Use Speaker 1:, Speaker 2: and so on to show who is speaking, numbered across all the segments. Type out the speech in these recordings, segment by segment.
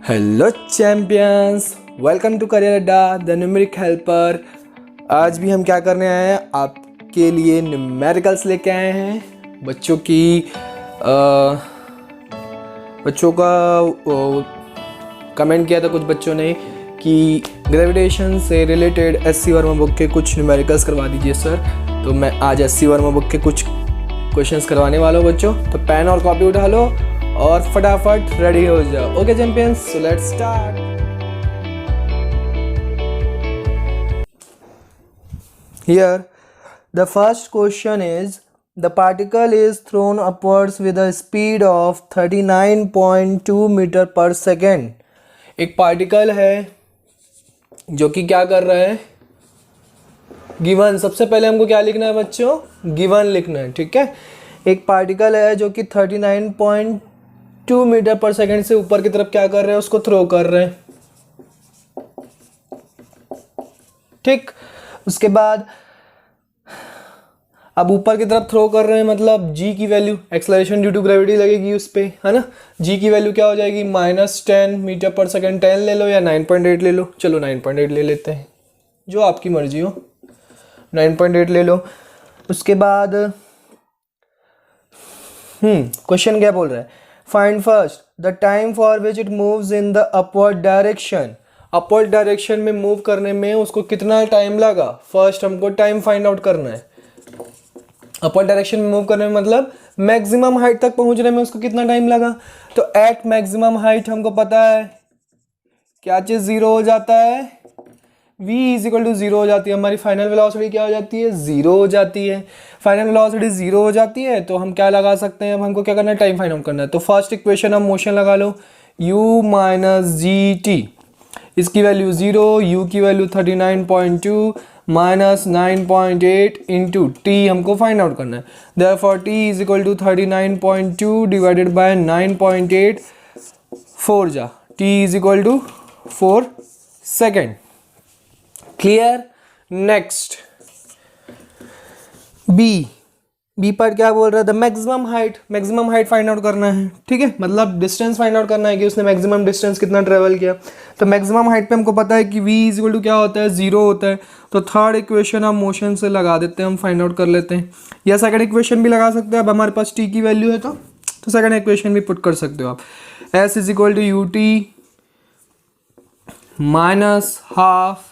Speaker 1: Hello champions, welcome to Career Adda the numeric helper. आज भी हम क्या करने आए हैं, आपके लिए न्यूमेरिकल्स लेके आए हैं। बच्चों का कमेंट किया था कुछ बच्चों ने कि ग्रेविटेशन से रिलेटेड एस.सी. वर्मा बुक के कुछ न्यूमेरिकल्स करवा दीजिए सर। तो मैं आज एस.सी. वर्मा बुक के कुछ क्वेश्चंस करवाने वाला हूँ बच्चों। तो पेन और कॉपी उठा लो और फटाफट रेडी हो जाओ। Okay champions, so let's start. Here the first question is, the particle is thrown upwards with a speed of 39.2 metre पर सेकेंड। एक पार्टिकल है जो कि क्या कर रहा है, गिवन। सबसे पहले हमको क्या लिखना है बच्चों, गिवन लिखना है, ठीक है। एक पार्टिकल है जो कि 39.2 मीटर पर सेकेंड से ऊपर की तरफ क्या कर रहे हैं, उसको थ्रो कर रहे हैं, ठीक। उसके बाद अब ऊपर की तरफ थ्रो कर रहे हैं, मतलब जी की value, acceleration due to gravity लगेगी उस पर, है ना। जी की वैल्यू क्या हो जाएगी, -10 मीटर पर सेकेंड। 10 ले लो या 9.8 ले लो, चलो 9.8 ले लेते हैं, जो आपकी मर्जी हो, 9.8 ले लो। उसके बाद क्वेश्चन क्या बोल रहा है, find first the time for which it moves in the upward direction. Upward direction में मूव करने में उसको कितना टाइम लगा, फर्स्ट हमको टाइम फाइंड आउट करना है। अपवर्ड डायरेक्शन में मूव करने में मतलब मैक्सिमम हाइट तक पहुंचने में उसको कितना टाइम लगा। तो एट मैक्सिमम हाइट हमको पता है क्या चीज जीरो हो जाता है, v इजिकल टू जीरो हो जाती है। हमारी फाइनल वेलोसिटी क्या हो जाती है, जीरो हो जाती है। फाइनल वेलोसिटी जीरो हो जाती है तो हम क्या लगा सकते हैं, अब हमको क्या करना है, टाइम फाइंड आउट करना है। तो फर्स्ट इक्वेशन हम मोशन लगा लो, u माइनस जी टी, इसकी वैल्यू 0, u की वैल्यू 39.2 माइनस 9.8 इंटू टी हमको फाइंड आउट करना है। Therefore t is equal to 39.2 divided by 9.8, 4 जा, t is equal to 4 second. Clear. Next b पर क्या बोल रहा है, the maximum height find out करना है, ठीक है। मतलब डिस्टेंस फाइंड आउट करना है कि उसने मैक्सिमम डिस्टेंस कितना ट्रेवल किया। तो मैक्सिमम हाइट पे हमको पता है कि v इज इक्वल टू क्या होता है, 0 होता है। तो थर्ड इक्वेशन हम मोशन से लगा देते हैं, हम फाइंड आउट कर लेते हैं, या सेकंड इक्वेशन भी लगा सकते हैं। अब हमारे पास t की वैल्यू है तो सेकंड इक्वेशन भी पुट कर सकते हो आप। s is equal to u t minus half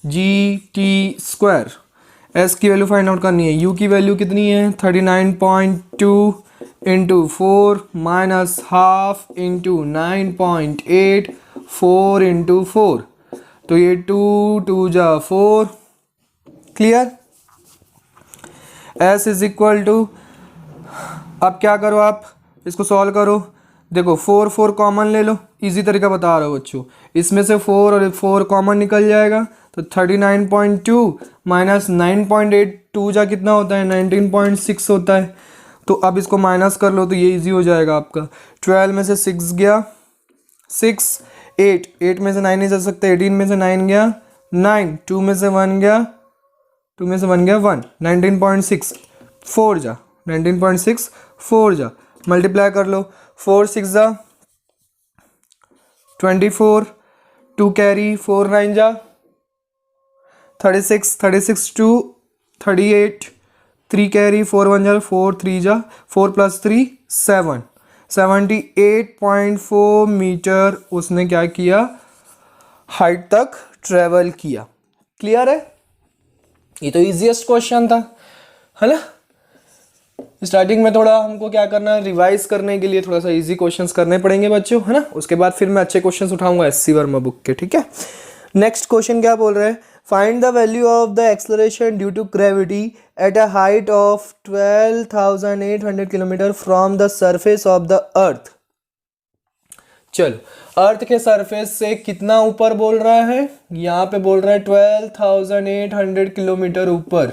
Speaker 1: g t square. s की वैल्यू फाइंड आउट करनी है, u की वैल्यू कितनी है, 39.2 into 4 minus half into 9.8, 4 into 4, तो ये 2 जा 4। Clear. s is equal to, अब क्या करो, आप इसको सॉल्व करो। देखो 4 कॉमन ले लो, इजी तरीका बता रहा हूँ बच्चों। इसमें से 4 और 4 कॉमन निकल जाएगा, तो 39.2 माइनस 9.8, 2 जा कितना होता है, 19.6 होता है। तो अब इसको माइनस कर लो तो ये इजी हो जाएगा आपका। 12 में से 6 गया 6, 8 में से 9 नहीं जा सकते, 18 में से 9 गया 9, 2 में से 1 गया 1, 19.6, 4 जा 19.6, 4 जा, मल्टीप्लाई कर लो, 4 6 जा 24, 2 कैरी, 4 9 जा 36 2 38, 3 कैरी, 4 1 जा 4 3 जा 4 प्लस 3 7, 78.4 मीटर उसने क्या किया, हाइट तक ट्रेवल किया। क्लियर है। ये तो इजीएस्ट क्वेश्चन था, है ना। स्टार्टिंग में थोड़ा हमको क्या करना है, रिवाइज करने के लिए थोड़ा सा इजी क्वेश्चंस करने पड़ेंगे बच्चों, है ना। उसके बाद फिर मैं अच्छे क्वेश्चंस उठाऊंगा एस.सी. वर्मा बुक के, ठीक है। नेक्स्ट क्वेश्चन क्या बोल रहे हैं, find the value of the acceleration due to gravity at a height of 12,800 kilometre from the surface of the earth. चलो अर्थ के सरफेस से कितना ऊपर बोल रहा है, यहाँ पे बोल रहा है 12,800 किलोमीटर ऊपर।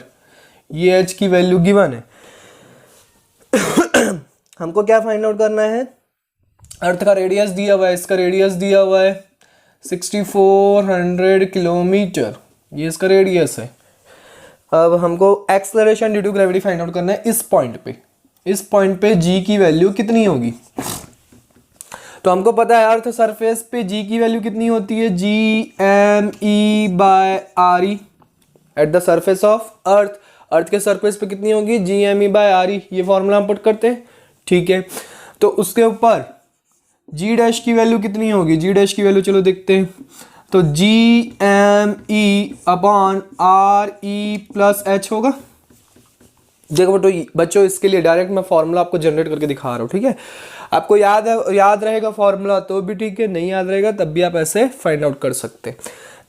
Speaker 1: ये एच की वैल्यू गिवन है। हमको क्या फाइंड आउट करना है, अर्थ का रेडियस दिया हुआ है, इसका रेडियस दिया हुआ है 6400 किलोमीटर, ये इसका रेडियस है। अब हमको acceleration due to gravity find out करना है इस पॉइंट पे। जी की वैल्यू कितनी होगी, तो हमको पता है अर्थ सरफेस पे जी की वैल्यू कितनी होती है, GME/RE at the surface of earth. Earth के सरफेस पे कितनी होगी, GME/RE। ये फॉर्मूला हम पुट करते हैं, ठीक है। तो उसके ऊपर जी डैश की वैल्यू कितनी होगी, जी डैश की वैल्यू चलो देखते हैं। तो GME/RE+H होगा। देखो बच्चों इसके लिए डायरेक्ट मैं फॉर्मूला आपको जनरेट करके दिखा रहा हूँ, ठीक है। आपको याद रहेगा फॉर्मूला तो भी ठीक है, नहीं याद रहेगा तब भी आप ऐसे फाइंड आउट कर सकते हैं।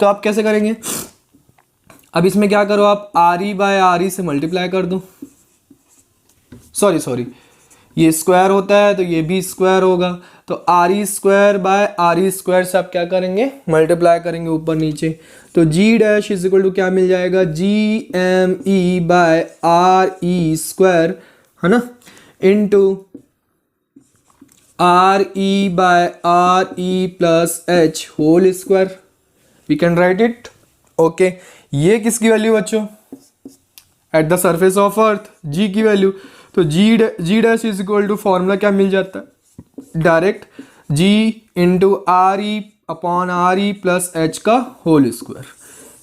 Speaker 1: तो आप कैसे करेंगे, अब इसमें क्या करो आप RE/RE से मल्टीप्लाई कर दो। सॉरी ये स्क्वायर होता है तो ये भी स्क्वायर होगा, तो RE² से आप क्या करेंगे, मल्टीप्लाई करेंगे ऊपर नीचे। तो G dash is equal to क्या मिल जाएगा, GME/RE², है ना, into RE/RE+H whole square. We can write it, okay. ये किसकी वैल्यू बच्चों, at the surface of earth, G की वैल्यू। तो G dash is equal to formula क्या मिल जाता है, डायरेक्ट G/RE+H का होल स्क्वायर।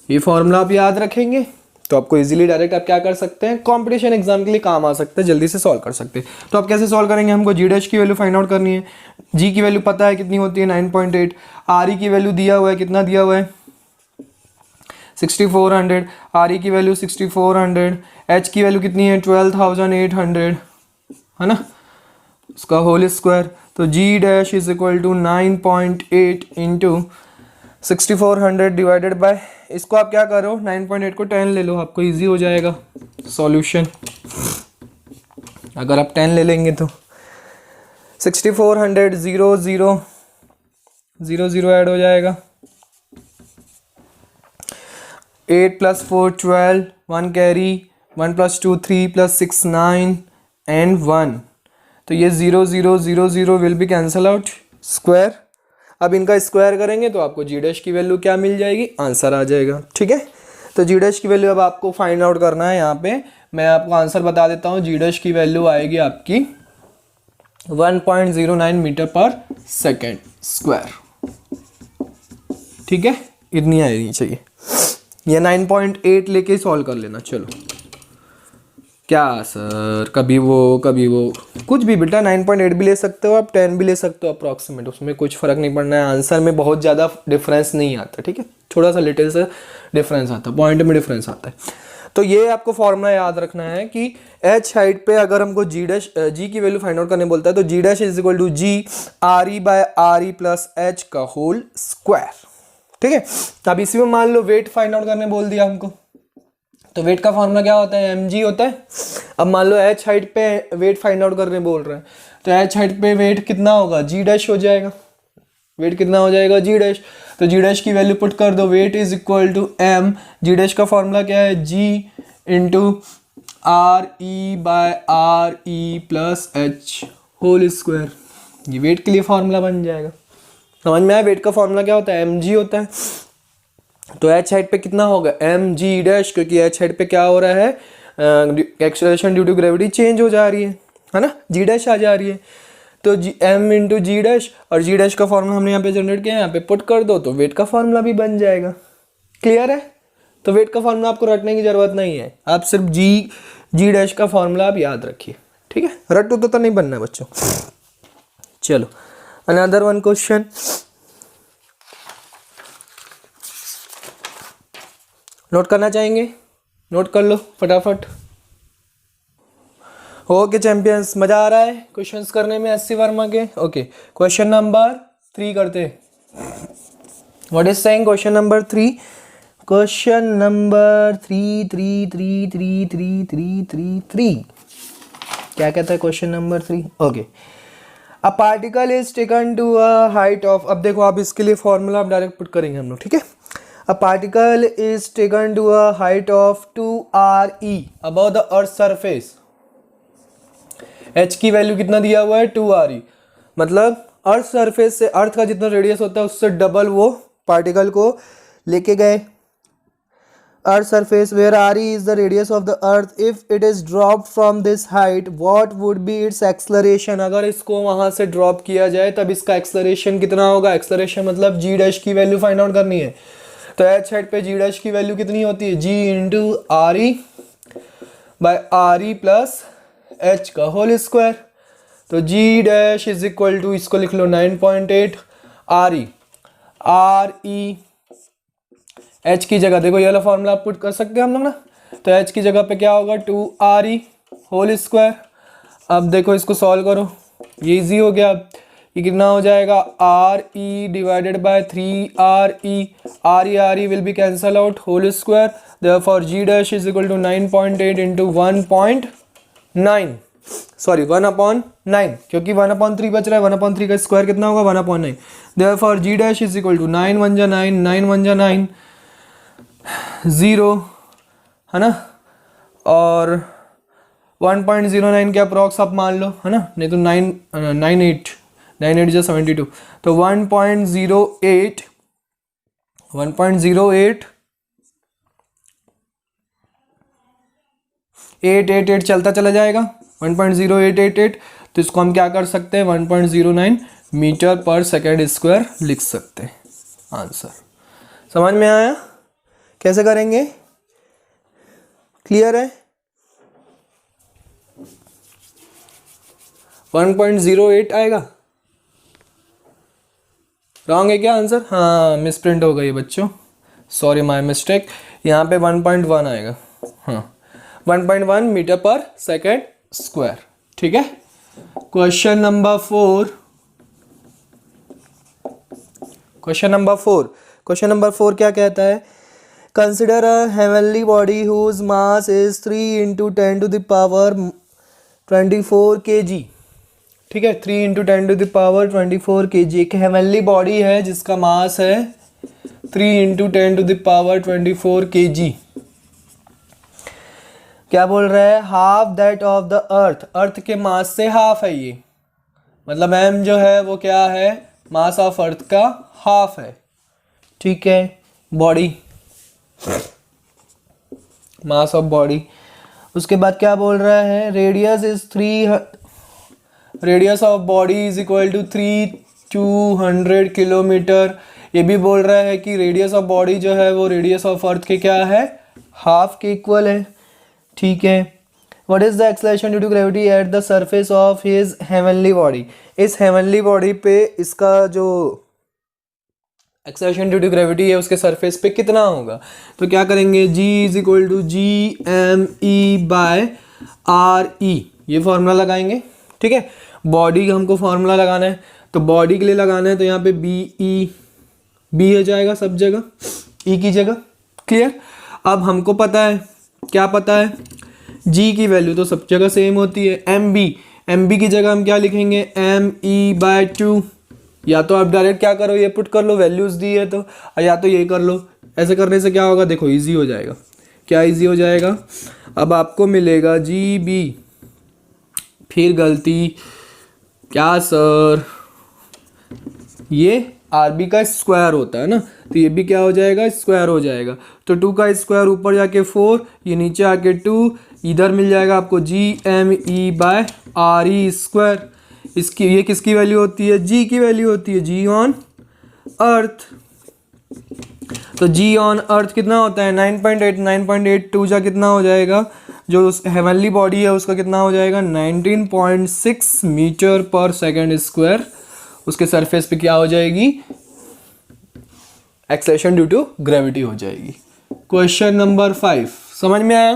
Speaker 1: ये फॉर्मूला आप याद रखेंगे तो आपको इजीली डायरेक्ट आप क्या कर सकते हैं, कंपटीशन एग्जाम के लिए काम आ सकते हैं, जल्दी से सॉल्व कर सकते हैं। तो आप कैसे सॉल्व करेंगे, हमको जी डैश की वैल्यू फाइंड आउट करनी है। जी की वैल्यू पता है कितनी होती है, 9.8। RE की वैल्यू दिया हुआ है, कितना दिया हुआ है, 6400। RE की वैल्यू 6400। H की वैल्यू कितनी है, 12800, है ना, उसका होल स्क्वायर। तो G dash is equal to 9.8 into 6400 divided by, इसको आप क्या करो, 9.8 को 10 ले लो, आपको इजी हो जाएगा सॉल्यूशन। अगर आप 10 ले लेंगे तो 6400 0 0 0 0 ऐड हो जाएगा, 8 + 4 12, 1 कैरी, 1 + 2 3 + 6 9 एंड 1। तो ये 0 0 0 0 will be cancel out, square. अब इनका स्क्वायर करेंगे तो आपको जी डैश की वैल्यू क्या मिल जाएगी, आंसर आ जाएगा, ठीक है। तो जी डैश की वैल्यू अब आपको फाइंड आउट करना है। यहाँ पे मैं आपको आंसर बता देता हूँ, जी डैश की वैल्यू आएगी आपकी 1.09 मीटर पर सेकेंड स्क्वायर, ठीक है, इतनी आनी चाहिए। ये 9.8 लेके सॉल्व कर लेना। चलो क्या सर, कभी वो कुछ भी बेटा, 9.8 भी ले सकते हो आप, 10 भी ले सकते हो अप्रॉक्सीमेट, उसमें कुछ फ़र्क नहीं पड़ना है। आंसर में बहुत ज़्यादा डिफरेंस नहीं आता, ठीक है, थोड़ा सा लिटिल सा डिफरेंस आता है, पॉइंट में डिफरेंस आता है। तो ये आपको फॉर्मूला याद रखना है कि H हाइट पे अगर हमको जी की वैल्यू फाइंड आउट करने बोलता है तो G dash is equal to GRE/RE+H का होल स्क्वायर, ठीक है। अब इसी में मान लो वेट फाइंड आउट करने बोल दिया हमको, तो वेट का फॉर्मूला क्या होता है, mg होता है। अब मान लो H हाइट पे वेट फाइंड आउट करने बोल रहे हैं, तो H हाइट पे वेट कितना होगा, G डैश हो जाएगा, वेट कितना हो जाएगा, G डैश। तो G डैश की वैल्यू पुट कर दो, weight is equal to m, G dash का फॉर्मूला क्या है, G into RE/RE+H whole square. ये वेट के लिए फॉर्मूला बन जाएगा, समझ में आया। वेट का फॉर्मूला क्या होता है, mg होता है। तो H हाइट पे कितना होगा, mg डैश, क्योंकि H हाइट पे क्या हो रहा है, acceleration due to gravity change हो जा रही है ना, G डैश आ जा रही है। तो m इंटू जी डैश, और G डैश का फॉर्मूला हमने यहाँ पे जनरेट किया है, यहाँ पे पुट कर दो तो वेट का फॉर्मूला भी बन जाएगा। क्लियर है। तो वेट का फॉर्मूला आपको रटने की जरूरत नहीं है, आप सिर्फ जी डैश का फॉर्मूला आप याद रखिए, ठीक है, रट्टू तो नहीं बनना है बच्चों। चलो अनदर वन क्वेश्चन, नोट करना चाहेंगे, नोट कर लो फटाफट। ओके चैंपियंस, मजा आ रहा है क्वेश्चंस करने में एससी वर्मा के। ओके क्वेश्चन नंबर 3 करते। What is saying question number 3, question number 3 क्या कहता है question number 3। Okay, a particle is taken to a height of, अब देखो आप इसके लिए फॉर्मूला आप डायरेक्ट पुट करेंगे हम लोग, ठीक है। A particle is taken to a height of 2RE above the earth surface. H की वैल्यू कितना दिया हुआ है, 2RE, मतलब अर्थ सरफेस से, अर्थ का जितना रेडियस होता है उससे डबल वो पार्टिकल को लेके गए। Earth surface where R E is the radius of the earth, if it is drop from this height what would be its acceleration. अगर इसको वहां से ड्रॉप किया जाए तब इसका एक्सलरेशन कितना होगा। एक्सलरेशन मतलब जी डैश की वैल्यू फाइंड आउट करनी है। तो एच हेड पे जी डैश की वैल्यू कितनी होती है, G into R E by R E plus H का होल स्क्वायर। तो G dash is equal to, इसको लिख लो 9.8 आर ई एच की जगह देखो ये वाला फॉर्मूला आप पुट कर सकते हैं हम लोग ना। तो एच की जगह पे क्या होगा 2 आर ई होल स्क्वायर। अब देखो इसको सॉल्व करो, ये इजी हो गया। ये कितना हो जाएगा R E divided by 3 R E will be cancel out whole square. Therefore g dash is equal to 9.8 into 1.9 sorry 1/9, क्योंकि 1/3 बच रहा है। 1/3 का स्क्वायर कितना होगा 1/9। Therefore g dash is equal to 9 1 जा 9 9 1 जा 9 0 है ना, और 1.09 के अप्रॉक्स आप मान लो है ना, नहीं तो 9 जा 72। तो 1.08 888 चलता चला जाएगा 1.0888। तो इसको हम क्या कर सकते हैं 1.09 मीटर पर सेकेंड स्क्वायर लिख सकते हैं आंसर। समझ में आया कैसे करेंगे, क्लियर है। 1.08 आएगा, रॉन्ग है क्या आंसर। हाँ मिस प्रिंट हो गई बच्चों, सॉरी माय मिस्टेक। यहाँ पे 1.1 आएगा, हाँ 1.1 मीटर पर सेकेंड स्क्वायर। ठीक है। क्वेश्चन नंबर 4, क्वेश्चन नंबर 4 क्या कहता है, consider a heavenly body whose mass is 3 × 10⁻24 kg। ठीक है, 3 × 10⁻24 kg एक हेवनली बॉडी है जिसका मास है 3 × 10⁻24 kg। क्या बोल रहा है, half that of the earth, earth के मास से हाफ है ये, मतलब एम जो है वो क्या है, मास ऑफ अर्थ का हाफ है। ठीक है, बॉडी, मास ऑफ बॉडी। उसके बाद क्या बोल रहा है, radius of body is equal to 200 kilometre. ये भी बोल रहा है कि रेडियस ऑफ बॉडी जो है वो रेडियस ऑफ अर्थ के क्या है, हाफ के इक्वल है। ठीक है, what is the acceleration due to gravity at the surface of his heavenly body. इस हेवनली बॉडी पे इसका जो एक्सेलरेशन ड्यू टू ग्रेविटी है उसके सरफेस पे कितना होगा। तो क्या करेंगे, G is equal to GME/RE, ये फॉर्मूला लगाएंगे। ठीक है, बॉडी का हमको फॉर्मूला लगाना है, तो बॉडी के लिए लगाना है तो यहाँ पे बी हो जाएगा सब जगह, E की जगह। क्लियर। अब हमको पता है, क्या पता है, G की वैल्यू तो सब जगह सेम होती है। MB की जगह हम क्या लिखेंगे, ME/2। या तो आप डायरेक्ट क्या करो, ये पुट कर लो, वैल्यूज दी है तो, या तो ये कर लो। ऐसे करने से क्या होगा, देखो इजी हो जाएगा। क्या इजी हो जाएगा, अब आपको मिलेगा GB, फिर गलती क्या सर, ये RB का स्क्वायर होता है ना, तो ये भी क्या हो जाएगा, स्क्वायर हो जाएगा। तो 2 का स्क्वायर ऊपर जाके 4, ये नीचे आके 2, इधर मिल जाएगा आपको GME/RE स्क्वायर। इसकी ये किसकी वैल्यू होती है, G की वैल्यू होती है, G ऑन अर्थ। तो G ऑन अर्थ कितना होता है 9.8 2 जा कितना हो जाएगा, जो उस हेवनली बॉडी है उसका कितना हो जाएगा 19.6 मीटर पर सेकेंड स्क्वायर। उसके सरफेस पे क्या हो जाएगी, एक्सेलरेशन ड्यू टू ग्रेविटी हो जाएगी। क्वेश्चन नंबर 5 समझ में आया,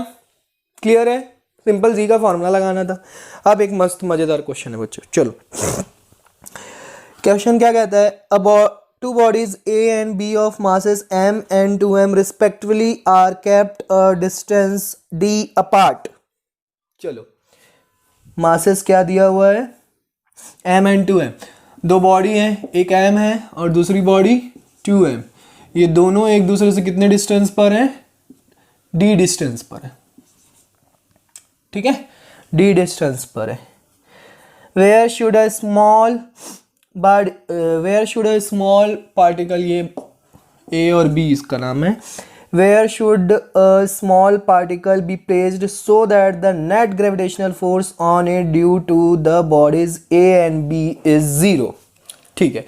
Speaker 1: क्लियर है, सिंपल जी का फॉर्मूला लगाना था। अब एक मस्त मजेदार क्वेश्चन है बच्चों, चलो क्वेश्चन क्या कहता है, about two bodies A and B of masses m and 2m respectively are kept a distance d apart। चलो masses क्या दिया हुआ है, m and 2m, दो बॉडी है, एक m है और दूसरी बॉडी 2m। ये दोनों एक दूसरे से कितने डिस्टेंस पर है, d डिस्टेंस पर है। ठीक है, d डिस्टेंस पर है। Where should a small particle, ये A और B इसका नाम है, where should a small particle be placed so that the net gravitational force on it due to the bodies A and B is 0? ठीक है,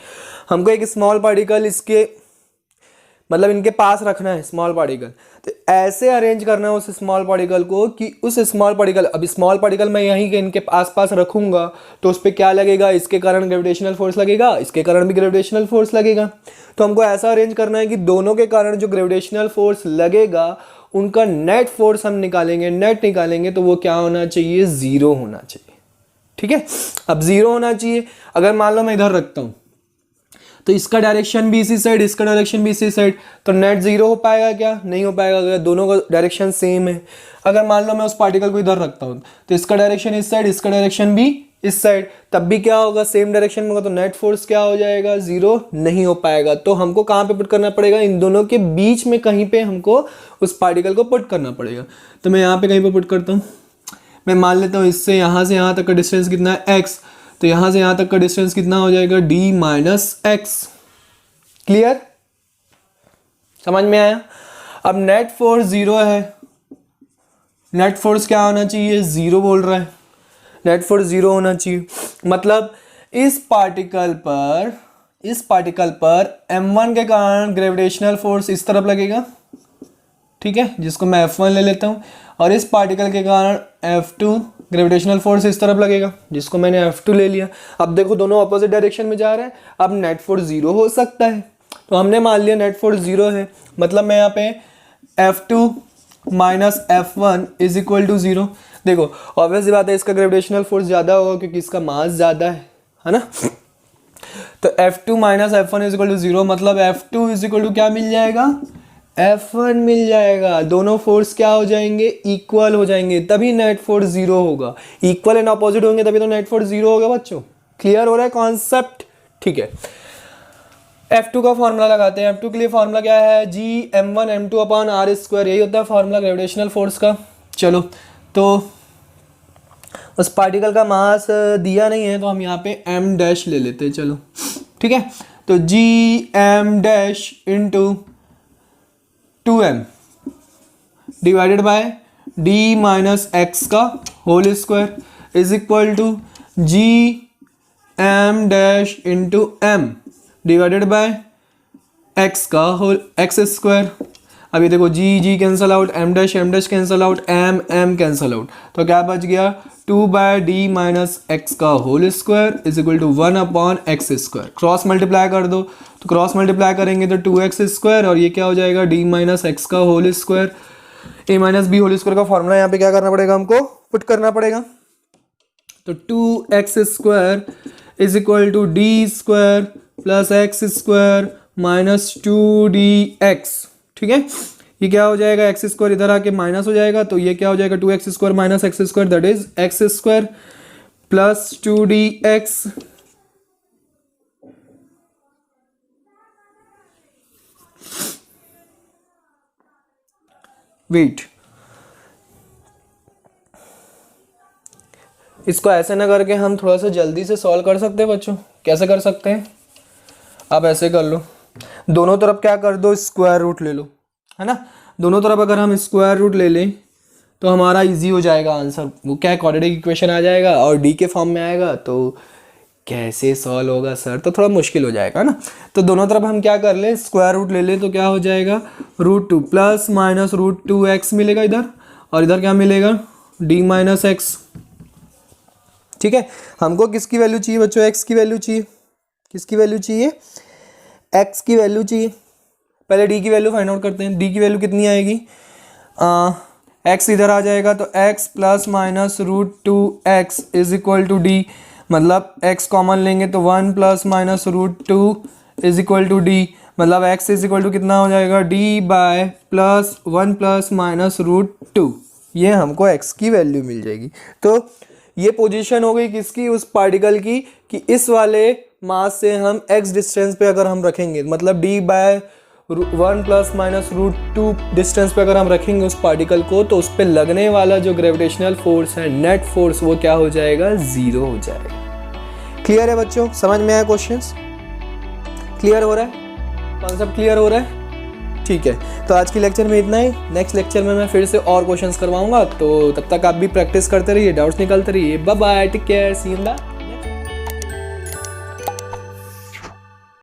Speaker 1: हमको एक स्मॉल पार्टिकल इसके मतलब इनके पास रखना है स्मॉल पार्टिकल, तो ऐसे अरेंज करना है उस स्मॉल पार्टिकल को कि उस स्मॉल पार्टिकल, अब स्मॉल पार्टिकल मैं यहीं के इनके आसपास रखूंगा तो उस पर क्या लगेगा, इसके कारण ग्रेविटेशनल फोर्स लगेगा, इसके कारण भी ग्रेविटेशनल फोर्स लगेगा। तो हमको ऐसा अरेंज करना है कि दोनों के कारण जो ग्रेविटेशनल फोर्स लगेगा उनका नेट फोर्स हम निकालेंगे, नेट निकालेंगे तो वो क्या होना चाहिए, 0 होना चाहिए। ठीक है, अब 0 होना चाहिए। अगर मान लो मैं इधर रखता हूँ तो इसका डायरेक्शन भी इसी साइड, इसका डायरेक्शन भी इसी साइड, तो नेट 0 हो पाएगा क्या, नहीं हो पाएगा अगर दोनों का डायरेक्शन सेम है। अगर मान लो मैं उस पार्टिकल को इधर रखता हूँ तो इसका डायरेक्शन इस साइड, इसका डायरेक्शन भी इस साइड, तब भी क्या होगा, सेम डायरेक्शन में होगा, तो नेट फोर्स क्या हो जाएगा, 0 नहीं हो पाएगा। तो हमको कहाँ पे पुट करना पड़ेगा, इन दोनों के बीच में कहीं पे हमको उस पार्टिकल को पुट करना पड़ेगा। तो मैं यहाँ पे कहीं पे पुट करता हूँ, मैं मान लेता हूँ इससे यहाँ से यहाँ तक का डिस्टेंस कितना है, x, तो यहाँ से यहाँ तक का डिस्टेंस कितना हो जाएगा, d माइनस एक्स। क्लियर, समझ में आया। अब नेट फोर्स 0 है, नेट फोर्स क्या होना चाहिए, 0 बोल रहा है, नेट फोर्स 0 होना चाहिए। मतलब इस पार्टिकल पर m1 के कारण ग्रेविटेशनल फोर्स इस तरफ लगेगा, ठीक है, जिसको मैं f1 ले लेता हूँ, और इस पार्टिकल के कारण f2 ग्रेविटेशनल फोर्स इस तरफ लगेगा, जिसको मैंने f2 ले लिया। अब देखो दोनों ऑपोजिट डायरेक्शन में जा रहे हैं, अब नेट फोर्स 0 हो सकता है, तो हमने मान लिया नेट फोर्स 0 है। मतलब मैं यहाँ पे f2 minus f1 is equal to 0। देखो ऑब्वियस सी बात है, इसका ग्रेविटेशनल फोर्स ज़्यादा होगा क्योंकि इसका मास ज़्यादा है ना। तो f2 minus f1 is equal to 0, मतलब f2 इज इक्वल टू क्या मिल जाएगा, F1 मिल जाएगा। दोनों फोर्स क्या हो जाएंगे, इक्वल हो जाएंगे, तभी नेट फोर्स 0 होगा। इक्वल एंड ऑपोजिट होंगे तभी तो नेट फोर्स 0 होगा बच्चों। क्लियर हो रहा है कॉन्सेप्ट, ठीक है। F2 का फॉर्मूला लगाते हैं। F2 के लिए फॉर्मूला क्या है, G m1 m2 upon r square, यही होता है फॉर्मूला ग्रेविटेशनल फोर्स का। चलो, तो उस पार्टिकल का मास दिया नहीं है तो हम यहाँ पे m डैश ले लेते हैं, चलो ठीक है। तो G m dash into 2m divided by d minus x का whole square is equal to G m dash into m divided by x का होल एक्स स्क्वायर। अभी देखो G cancel out, m dash cancel out, m cancel out, तो क्या बच गया, 2 by D minus x का whole square is equal to 1 upon x square. Cross multiply कर दो, तो क्रॉस मल्टीप्लाई करेंगे तो 2x स्क्वायर, और ये क्या हो जाएगा, d माइनस एक्स का whole square. a minus b whole square का फॉर्मूला यहाँ पे क्या करना पड़ेगा, हमको पुट करना पड़ेगा। तो 2x square is equal to d square plus x square minus 2dx, ठीक है। ये क्या हो जाएगा, एक्स स्क्वायर इधर आके माइनस हो जाएगा, तो ये क्या हो जाएगा, 2x square minus x square, that is x square plus 2dx wait. इसको ऐसे ना करके हम थोड़ा सा जल्दी से सॉल्व कर सकते हैं बच्चों। कैसे कर सकते हैं, आप ऐसे कर लो, दोनों तरफ क्या कर दो, स्क्वायर रूट ले लो, है ना। दोनों तरफ अगर हम स्क्वायर रूट ले लें तो हमारा इजी हो जाएगा आंसर। वो क्या है, क्वाड्रेटिक इक्वेशन आ जाएगा और डी के फॉर्म में आएगा, तो कैसे सॉल्व होगा सर, तो थोड़ा मुश्किल हो जाएगा ना। तो दोनों तरफ हम क्या कर ले, स्क्वायर रूट ले ले, तो क्या हो जाएगा, √2 प्लस माइनस √2x मिलेगा इधर, और इधर क्या मिलेगा, d माइनस एक्स, ठीक है। हमको किसकी वैल्यू चाहिए बच्चों, x की वैल्यू चाहिए। किसकी वैल्यू चाहिए, x की वैल्यू चाहिए। पहले d की वैल्यू फाइंड आउट करते हैं। d की वैल्यू कितनी आएगी, x इधर आ जाएगा, तो x plus minus √2x is equal to d, मतलब x कॉमन लेंगे तो 1 plus minus √2 is equal to d, मतलब x इज इक्वल टू कितना हो जाएगा, d by plus 1 plus minus √2, ये हमको x की वैल्यू मिल जाएगी। तो ये पोजीशन हो गई किसकी, उस पार्टिकल की, कि इस वाले मास से हम x डिस्टेंस पे अगर हम रखेंगे, मतलब d by 1 plus minus √2 distance पे अगर हम रखेंगे उस पार्टिकल को, तो उस पर लगने वाला जो ग्रेविटेशनल फोर्स है, नेट फोर्स, वो क्या हो जाएगा, 0 हो जाएगा। क्लियर है बच्चों, समझ में आया क्वेश्चंस, क्लियर हो रहा है, कॉन्सेप्ट क्लियर हो रहा है, ठीक है, तो आज की लेक्चर में इतना ही। नेक्स्ट लेक्चर में मैं फिर से और क्वेश्चंस करवाऊंगा, तो तब तक आप भी प्रैक्टिस करते रहिए, डाउट्स निकालते रहिए। Bye bye, take care, see you in the